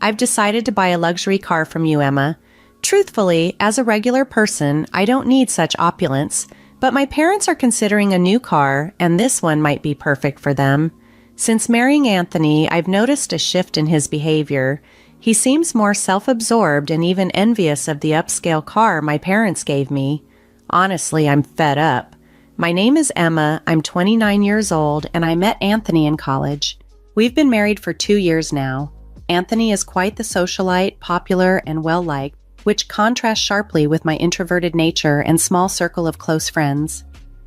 I've decided to buy a luxury car from you, Emma. Truthfully, as a regular person, I don't need such opulence, but my parents are considering a new car, and this one might be perfect for them. Since marrying Anthony, I've noticed a shift in his behavior. He seems more self-absorbed and even envious of the upscale car my parents gave me. Honestly, I'm fed up. My name is Emma, I'm 29 years old, and I met Anthony in college. We've been married for 2 years now. Anthony is quite the socialite, popular, and well-liked, which contrasts sharply with my introverted nature and small circle of close friends.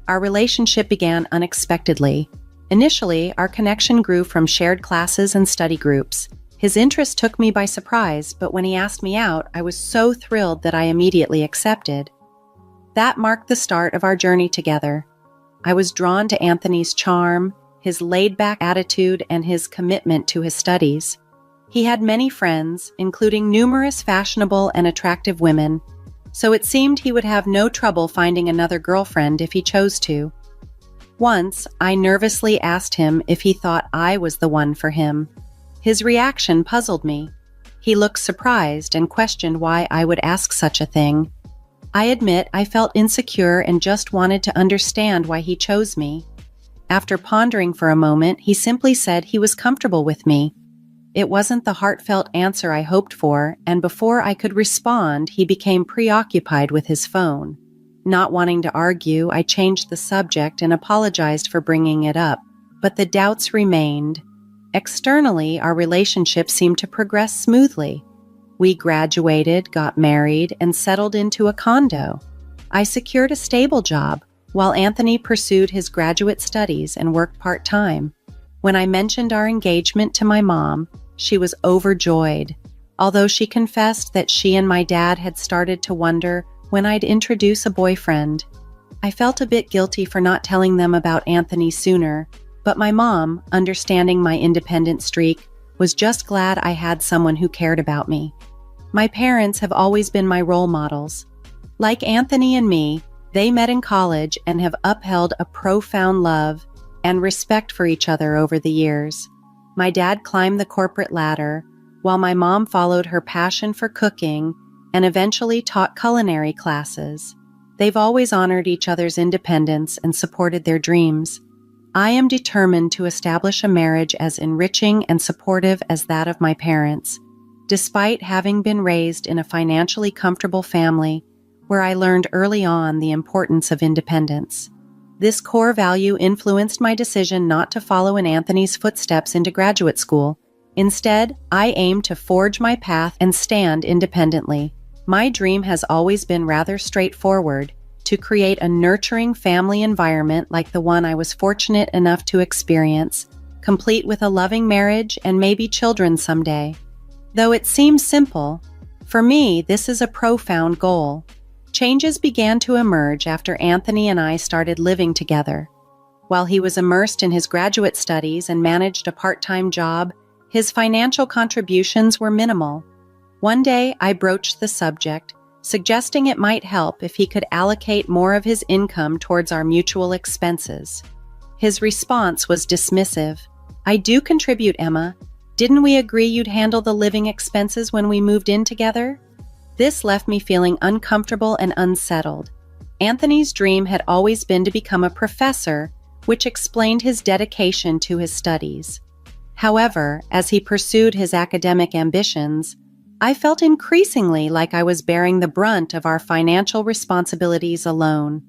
Our relationship began unexpectedly. Initially, our connection grew from shared classes and study groups. His interest took me by surprise, but when he asked me out, I was so thrilled that I immediately accepted. That marked the start of our journey together. I was drawn to Anthony's charm, his laid-back attitude, and his commitment to his studies. He had many friends, including numerous fashionable and attractive women, so it seemed he would have no trouble finding another girlfriend if he chose to. Once, I nervously asked him if he thought I was the one for him. His reaction puzzled me. He looked surprised and questioned why I would ask such a thing. I admit I felt insecure and just wanted to understand why he chose me. After pondering for a moment, he simply said he was comfortable with me. It wasn't the heartfelt answer I hoped for, and before I could respond, he became preoccupied with his phone. Not wanting to argue, I changed the subject and apologized for bringing it up, but the doubts remained. Externally, our relationship seemed to progress smoothly. We graduated, got married, and settled into a condo. I secured a stable job, while Anthony pursued his graduate studies and worked part-time. When I mentioned our engagement to my mom, she was overjoyed, although she confessed that she and my dad had started to wonder when I'd introduce a boyfriend. I felt a bit guilty for not telling them about Anthony sooner, but my mom, understanding my independent streak, was just glad I had someone who cared about me. My parents have always been my role models. Like Anthony and me, they met in college and have upheld a profound love and respect for each other over the years. My dad climbed the corporate ladder, while my mom followed her passion for cooking and eventually taught culinary classes. They've always honored each other's independence and supported their dreams. I am determined to establish a marriage as enriching and supportive as that of my parents. Despite having been raised in a financially comfortable family, where I learned early on the importance of independence. This core value influenced my decision not to follow in Anthony's footsteps into graduate school. Instead, I aim to forge my path and stand independently. My dream has always been rather straightforward, to create a nurturing family environment like the one I was fortunate enough to experience, complete with a loving marriage and maybe children someday. Though it seems simple, for me, this is a profound goal. Changes began to emerge after Anthony and I started living together. While he was immersed in his graduate studies and managed a part-time job, his financial contributions were minimal. One day, I broached the subject, suggesting it might help if he could allocate more of his income towards our mutual expenses. His response was dismissive. "I do contribute, Emma. Didn't we agree you'd handle the living expenses when we moved in together?" This left me feeling uncomfortable and unsettled. Anthony's dream had always been to become a professor, which explained his dedication to his studies. However, as he pursued his academic ambitions, I felt increasingly like I was bearing the brunt of our financial responsibilities alone.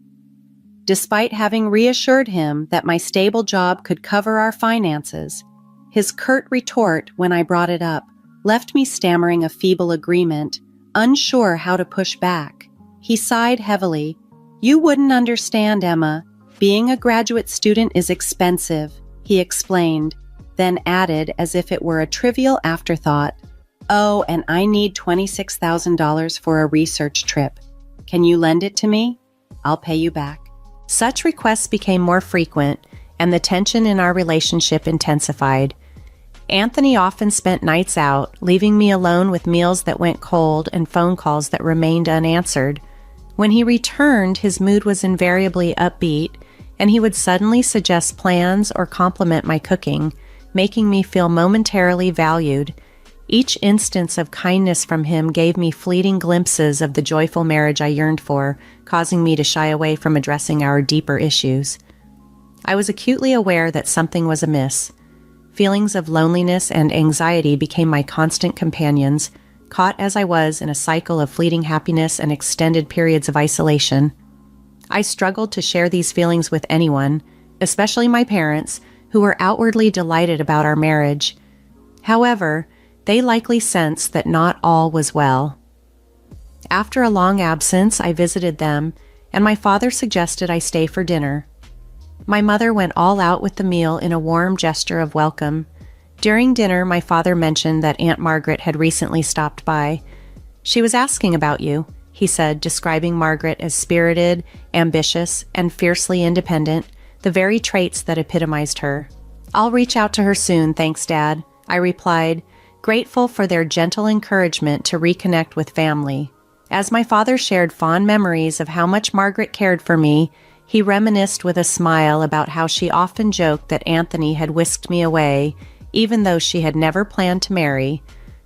Despite having reassured him that my stable job could cover our finances, his curt retort when I brought it up left me stammering a feeble agreement, unsure how to push back. He sighed heavily. "You wouldn't understand, Emma. Being a graduate student is expensive," he explained, then added as if it were a trivial afterthought, "Oh, and I need $26,000 for a research trip. Can you lend it to me? I'll pay you back." Such requests became more frequent, and the tension in our relationship intensified. Anthony often spent nights out, leaving me alone with meals that went cold and phone calls that remained unanswered. When he returned, his mood was invariably upbeat, and he would suddenly suggest plans or compliment my cooking, making me feel momentarily valued. Each instance of kindness from him gave me fleeting glimpses of the joyful marriage I yearned for, causing me to shy away from addressing our deeper issues. I was acutely aware that something was amiss. Feelings of loneliness and anxiety became my constant companions, caught as I was in a cycle of fleeting happiness and extended periods of isolation. I struggled to share these feelings with anyone, especially my parents, who were outwardly delighted about our marriage. However, they likely sensed that not all was well. After a long absence, I visited them, and my father suggested I stay for dinner. My mother went all out with the meal in a warm gesture of welcome. During dinner, my father mentioned that Aunt Margaret had recently stopped by. "She was asking about you," he said, describing Margaret as spirited, ambitious, and fiercely independent, the very traits that epitomized her. "I'll reach out to her soon, thanks, Dad," I replied, grateful for their gentle encouragement to reconnect with family. As my father shared fond memories of how much Margaret cared for me, he reminisced with a smile about how she often joked that Anthony had whisked me away, even though she had never planned to marry.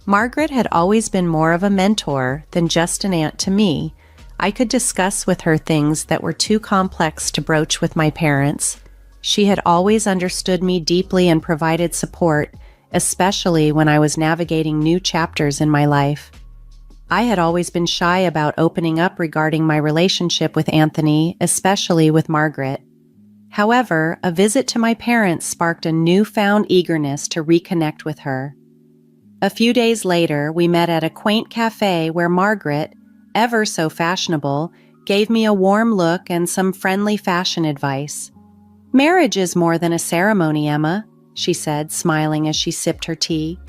Margaret had always been more of a mentor than just an aunt to me. I could discuss with her things that were too complex to broach with my parents. She had always understood me deeply and provided support, especially when I was navigating new chapters in my life. I had always been shy about opening up regarding my relationship with Anthony, especially with Margaret. However, a visit to my parents sparked a newfound eagerness to reconnect with her. A few days later, we met at a quaint cafe where Margaret, ever so fashionable, gave me a warm look and some friendly fashion advice. "Marriage is more than a ceremony, Emma," she said, smiling as she sipped her tea.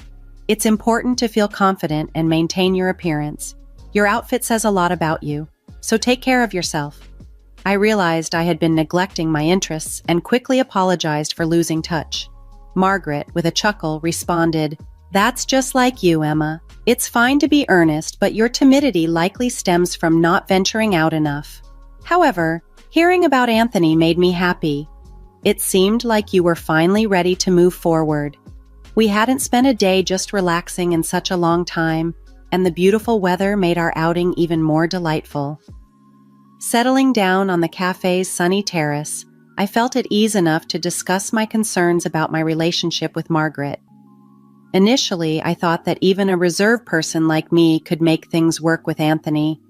"It's important to feel confident and maintain your appearance. Your outfit says a lot about you, so take care of yourself." I realized I had been neglecting my interests and quickly apologized for losing touch. Margaret, with a chuckle, responded, "That's just like you, Emma. It's fine to be earnest, but your timidity likely stems from not venturing out enough. However, hearing about Anthony made me happy. It seemed like you were finally ready to move forward. We hadn't spent a day just relaxing in such a long time, and the beautiful weather made our outing even more delightful." Settling down on the cafe's sunny terrace, I felt at ease enough to discuss my concerns about my relationship with Margaret. Initially, I thought that even a reserved person like me could make things work with Anthony,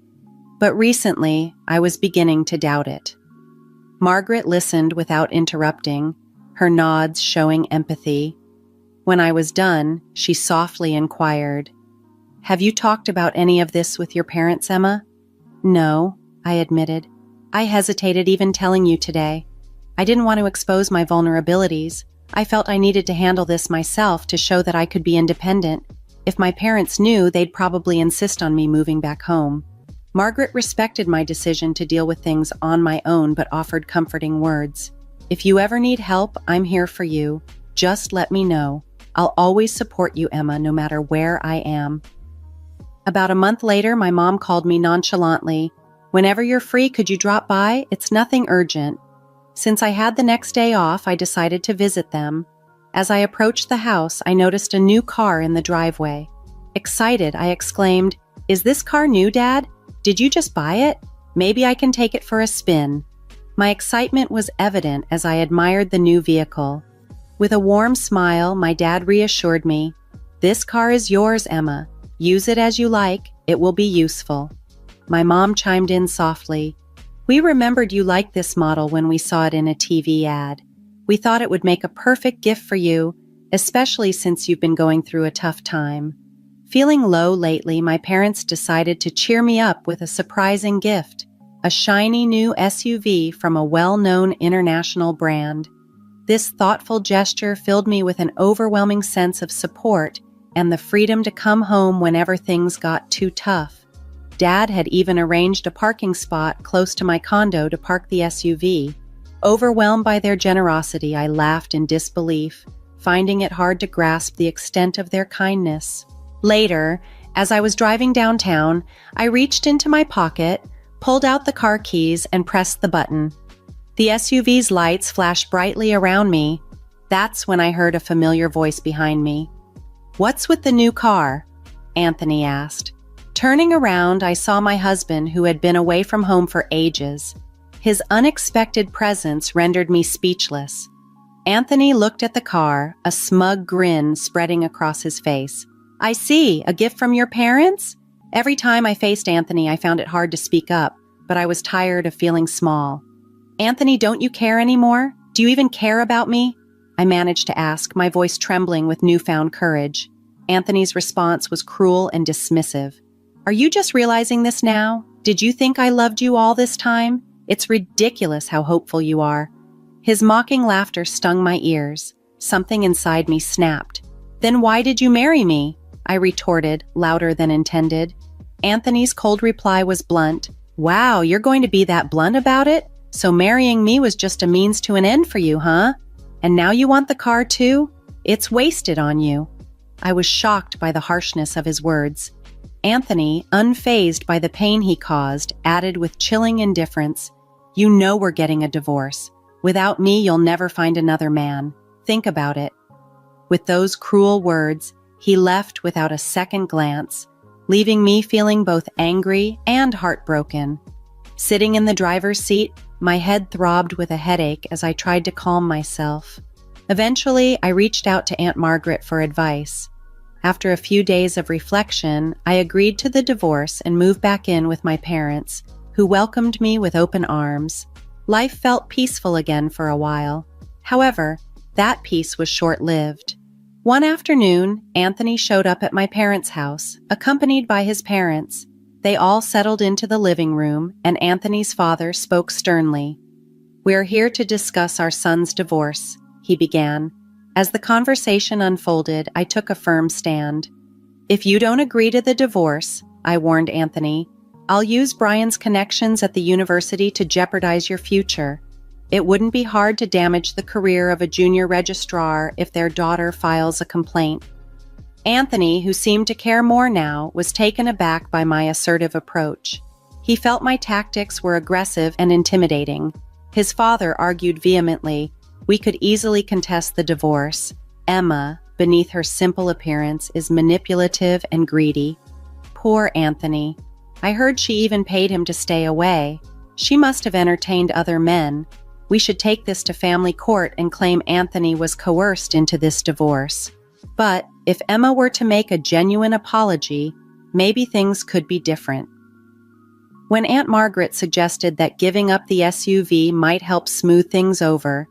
but recently, I was beginning to doubt it. Margaret listened without interrupting, her nods showing empathy. When I was done, she softly inquired, "Have you talked about any of this with your parents, Emma?" "No," I admitted. "I hesitated even telling you today. I didn't want to expose my vulnerabilities. I felt I needed to handle this myself to show that I could be independent. If my parents knew, they'd probably insist on me moving back home." Margaret respected my decision to deal with things on my own, but offered comforting words. "If you ever need help, I'm here for you. Just let me know. I'll always support you, Emma, no matter where I am." About a month later, my mom called me nonchalantly. "Whenever you're free, could you drop by? It's nothing urgent." Since I had the next day off, I decided to visit them. As I approached the house, I noticed a new car in the driveway. Excited, I exclaimed, "Is this car new, Dad? Did you just buy it? Maybe I can take it for a spin." My excitement was evident as I admired the new vehicle. With a warm smile, my dad reassured me, "This car is yours, Emma. Use it as you like. It will be useful." My mom chimed in softly, "We remembered you liked this model when we saw it in a TV ad. We thought it would make a perfect gift for you, especially since you've been going through a tough time." Feeling low lately, my parents decided to cheer me up with a surprising gift, a shiny new SUV from a well-known international brand. This thoughtful gesture filled me with an overwhelming sense of support and the freedom to come home whenever things got too tough. Dad had even arranged a parking spot close to my condo to park the SUV. Overwhelmed by their generosity, I laughed in disbelief, finding it hard to grasp the extent of their kindness. Later, as I was driving downtown, I reached into my pocket, pulled out the car keys, and pressed the button. The SUV's lights flashed brightly around me. That's when I heard a familiar voice behind me. "What's with the new car?" Anthony asked. Turning around, I saw my husband, who had been away from home for ages. His unexpected presence rendered me speechless. Anthony looked at the car, a smug grin spreading across his face. "I see, a gift from your parents?" Every time I faced Anthony, I found it hard to speak up, but I was tired of feeling small. "Anthony, don't you care anymore? Do you even care about me?" I managed to ask, my voice trembling with newfound courage. Anthony's response was cruel and dismissive. "Are you just realizing this now? Did you think I loved you all this time? It's ridiculous how hopeful you are." His mocking laughter stung my ears. Something inside me snapped. "Then why did you marry me?" I retorted, louder than intended. Anthony's cold reply was blunt. "Wow, you're going to be that blunt about it? So marrying me was just a means to an end for you, huh? And now you want the car too? It's wasted on you." I was shocked by the harshness of his words. Anthony, unfazed by the pain he caused, added with chilling indifference, "You know we're getting a divorce. Without me, you'll never find another man. Think about it." With those cruel words, he left without a second glance, leaving me feeling both angry and heartbroken. Sitting in the driver's seat, my head throbbed with a headache as I tried to calm myself. Eventually, I reached out to Aunt Margaret for advice. After a few days of reflection, I agreed to the divorce and moved back in with my parents, who welcomed me with open arms. Life felt peaceful again for a while. However, that peace was short-lived. One afternoon, Anthony showed up at my parents' house, accompanied by his parents. They all settled into the living room, and Anthony's father spoke sternly. "We're here to discuss our son's divorce," he began. As the conversation unfolded, I took a firm stand. "If you don't agree to the divorce," I warned Anthony, "I'll use Brian's connections at the university to jeopardize your future. It wouldn't be hard to damage the career of a junior registrar if their daughter files a complaint." Anthony, who seemed to care more now, was taken aback by my assertive approach. He felt my tactics were aggressive and intimidating. His father argued vehemently, "We could easily contest the divorce. Emma, beneath her simple appearance, is manipulative and greedy." Poor Anthony. I heard she even paid him to stay away. She must have entertained other men. We should take this to family court and claim Anthony was coerced into this divorce. But if Emma were to make a genuine apology, maybe things could be different. When Aunt Margaret suggested that giving up the SUV might help smooth things over,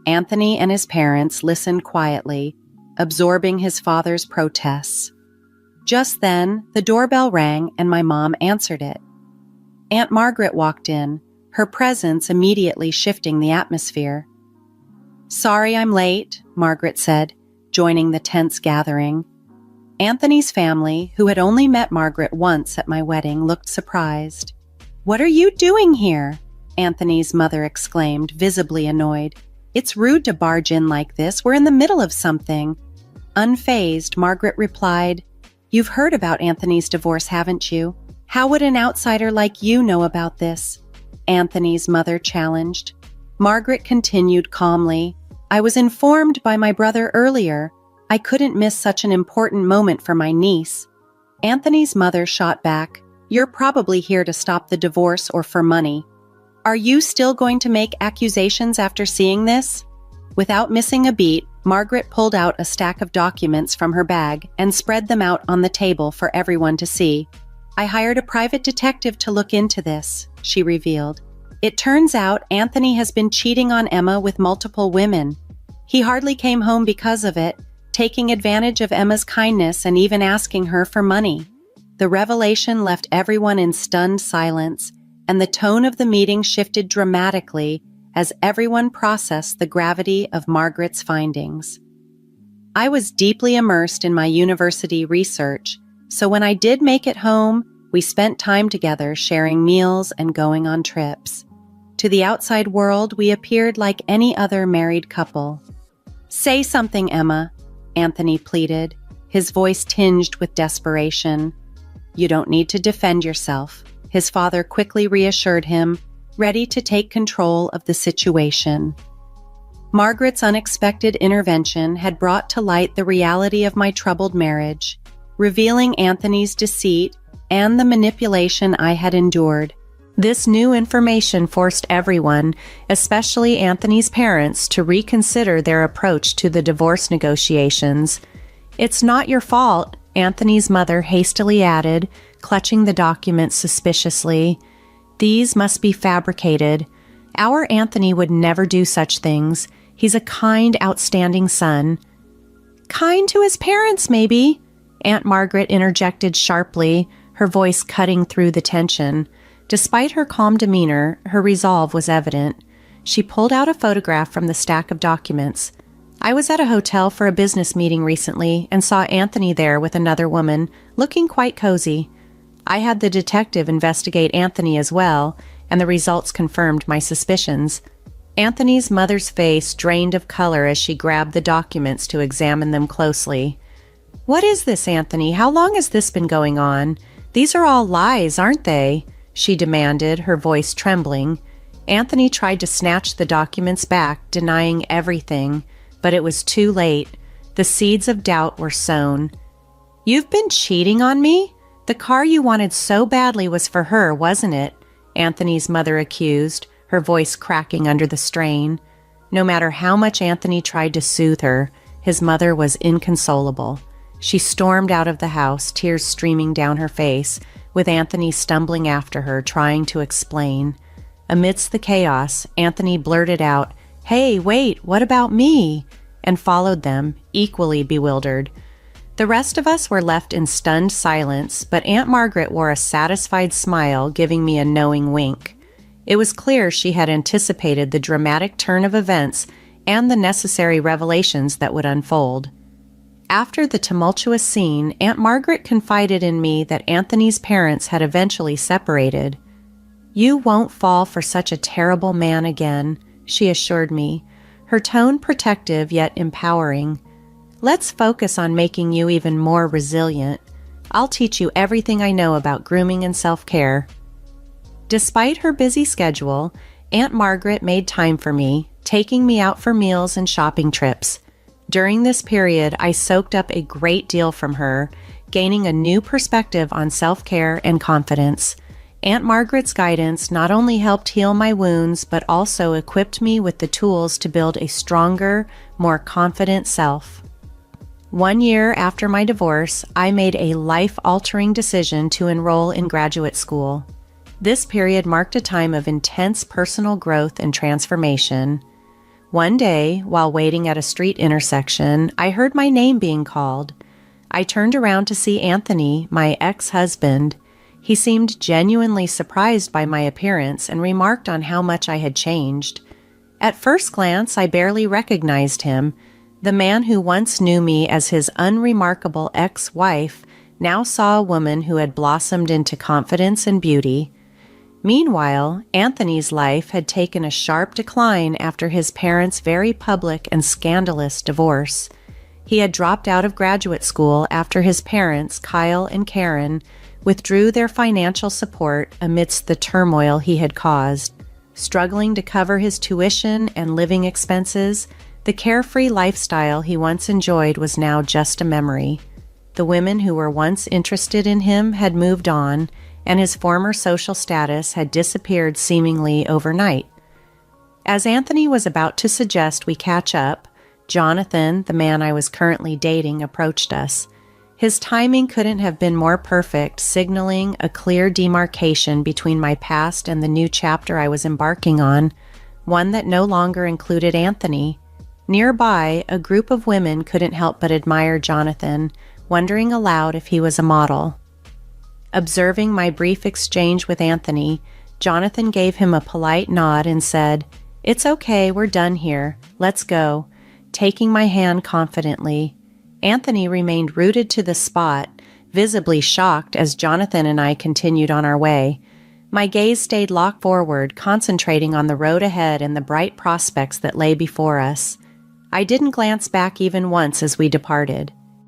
Anthony and his parents listened quietly, absorbing his father's protests. Just then, the doorbell rang and my mom answered it. Aunt Margaret walked in, her presence immediately shifting the atmosphere. "Sorry I'm late," Margaret said, joining the tense gathering. Anthony's family, who had only met Margaret once at my wedding, looked surprised. "What are you doing here?" Anthony's mother exclaimed, visibly annoyed. "It's rude to barge in like this. We're in the middle of something." Unfazed, Margaret replied, "You've heard about Anthony's divorce, haven't you? How would an outsider like you know about this?" Anthony's mother challenged. Margaret continued calmly, "I was informed by my brother earlier. I couldn't miss such an important moment for my niece." Anthony's mother shot back, "You're probably here to stop the divorce or for money. Are you still going to make accusations after seeing this?" Without missing a beat, Margaret pulled out a stack of documents from her bag and spread them out on the table for everyone to see. "I hired a private detective to look into this," she revealed. "It turns out Anthony has been cheating on Emma with multiple women. He hardly came home because of it, taking advantage of Emma's kindness and even asking her for money." The revelation left everyone in stunned silence, and the tone of the meeting shifted dramatically as everyone processed the gravity of Margaret's findings. I was deeply immersed in my university research, so when I did make it home, we spent time together sharing meals and going on trips. To the outside world, we appeared like any other married couple. "Say something, Emma," Anthony pleaded, his voice tinged with desperation. "You don't need to defend yourself," his father quickly reassured him, ready to take control of the situation. Margaret's unexpected intervention had brought to light the reality of my troubled marriage, revealing Anthony's deceit and the manipulation I had endured. This new information forced everyone, especially Anthony's parents, to reconsider their approach to the divorce negotiations. "It's not your fault," Anthony's mother hastily added, clutching the documents suspiciously. "These must be fabricated. Our Anthony would never do such things. He's a kind, outstanding son." "Kind to his parents, maybe," Aunt Margaret interjected sharply, her voice cutting through the tension. Despite her calm demeanor, her resolve was evident. She pulled out a photograph from the stack of documents. "I was at a hotel for a business meeting recently and saw Anthony there with another woman, looking quite cozy. I had the detective investigate Anthony as well, and the results confirmed my suspicions." Anthony's mother's face drained of color as she grabbed the documents to examine them closely. "What is this, Anthony? How long has this been going on? These are all lies, aren't they?" she demanded, her voice trembling. Anthony tried to snatch the documents back, denying everything, but it was too late. The seeds of doubt were sown. "You've been cheating on me? The car you wanted so badly was for her, wasn't it?" Anthony's mother accused, her voice cracking under the strain. No matter how much Anthony tried to soothe her, his mother was inconsolable. She stormed out of the house, tears streaming down her face, with Anthony stumbling after her, trying to explain. Amidst the chaos, Anthony blurted out, "Hey, wait, what about me?" and followed them, equally bewildered. The rest of us were left in stunned silence, but Aunt Margaret wore a satisfied smile, giving me a knowing wink. It was clear she had anticipated the dramatic turn of events and the necessary revelations that would unfold. After the tumultuous scene, Aunt Margaret confided in me that Anthony's parents had eventually separated. "You won't fall for such a terrible man again," she assured me, her tone protective yet empowering. "Let's focus on making you even more resilient. I'll teach you everything I know about grooming and self-care." Despite her busy schedule, Aunt Margaret made time for me, taking me out for meals and shopping trips. During this period, I soaked up a great deal from her, gaining a new perspective on self-care and confidence. Aunt Margaret's guidance not only helped heal my wounds, but also equipped me with the tools to build a stronger, more confident self. 1 year after my divorce, I made a life-altering decision to enroll in graduate school. This period marked a time of intense personal growth and transformation. One day, while waiting at a street intersection, I heard my name being called. I turned around to see Anthony, my ex-husband. He seemed genuinely surprised by my appearance and remarked on how much I had changed. At first glance, I barely recognized him. The man who once knew me as his unremarkable ex-wife now saw a woman who had blossomed into confidence and beauty. Meanwhile, Anthony's life had taken a sharp decline after his parents' very public and scandalous divorce. He had dropped out of graduate school after his parents, Kyle and Karen, withdrew their financial support amidst the turmoil he had caused. Struggling to cover his tuition and living expenses, the carefree lifestyle he once enjoyed was now just a memory. The women who were once interested in him had moved on, and his former social status had disappeared seemingly overnight. As Anthony was about to suggest we catch up, Jonathan, the man I was currently dating, approached us. His timing couldn't have been more perfect, signaling a clear demarcation between my past and the new chapter I was embarking on, one that no longer included Anthony. Nearby, a group of women couldn't help but admire Jonathan, wondering aloud if he was a model. Observing my brief exchange with Anthony, Jonathan gave him a polite nod and said, "It's okay, we're done here. Let's go," taking my hand confidently. Anthony remained rooted to the spot, visibly shocked as Jonathan and I continued on our way. My gaze stayed locked forward, concentrating on the road ahead and the bright prospects that lay before us. I didn't glance back even once as we departed.